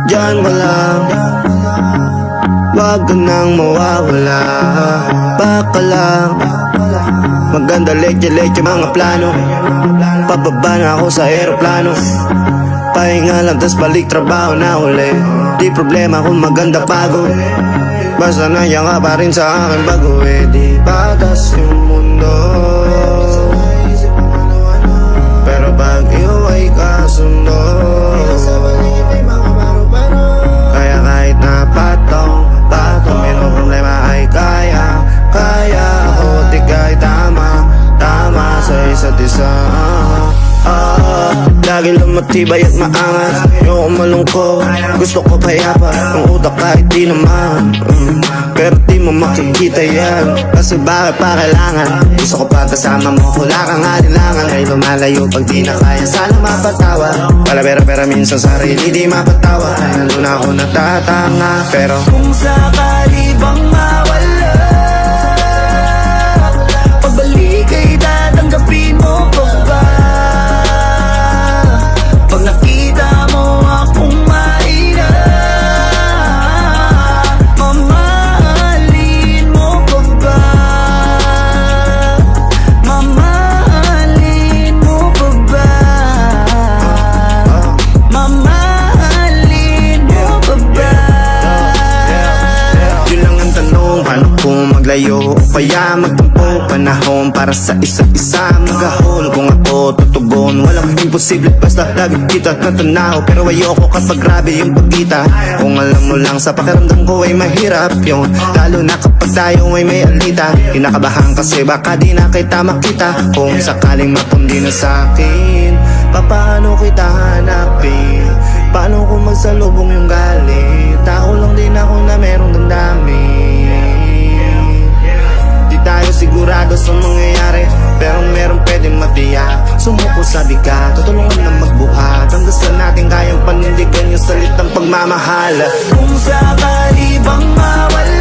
Diyan ka lang, wag ka nang mawawala. Baka lang, maganda leche-leche mga plano. Pababa na ako sa aeroplano, pahinga lang tas balik trabaho na uli. Di problema kung maganda pagod, basta nandiyan ka pa rin sa akin bago. Di patas yung mundo, pero pag iyo ay kasundo. Kaya kahit na patong may no problema ay kaya ako. Tigay tama sa isa't isa. Lagi lumatibay at maangas, ayoko malungkot, gusto ko payapa. Ang utak kahit di naman, pero di mo makikita yan. Kasi bakit pa kailangan? Gusto ko pa kasama mo, wala kang alinlangan. Ay lumalayo pag di na kaya, sana mapatawa. Pala pera minsan sarili di mapatawa. Lalo na ako natatanga, pero kung sakali bang mawala, pagbalik ay tatanggapin mo pa ba? Pag nakita mo akong mahina, mamahalin mo pa ba? Mamahalin mo pa ba? Mamahalin mo pa ba? yun lang ang tanong, paano kung maglayo o kaya magtampo? Panahon para sa isa't isa, magahol kung ako tutugon. Walang imposible basta lagi kita natanaw, pero ayoko kapag grabe yung pagkita. Kung alam mo lang sa pakiramdam ko ay mahirap yun, lalo na kapag tayo ay may alita. Kinakabahan kasi baka di na kita makita. Kung sakaling mapundi na sa'kin, paano kita hanapin? Paano kung magsalubong yung galit? Tao lang din ako na merong damdamin. Di tayo sigurado sa mangyayari, pero meron pwedeng matiyak. Sumuko sa bigat, tutulungan na magbuhat. Ang gusto natin kayang panindigan yung salitang pagmamahal. Kung sakali bang mawala,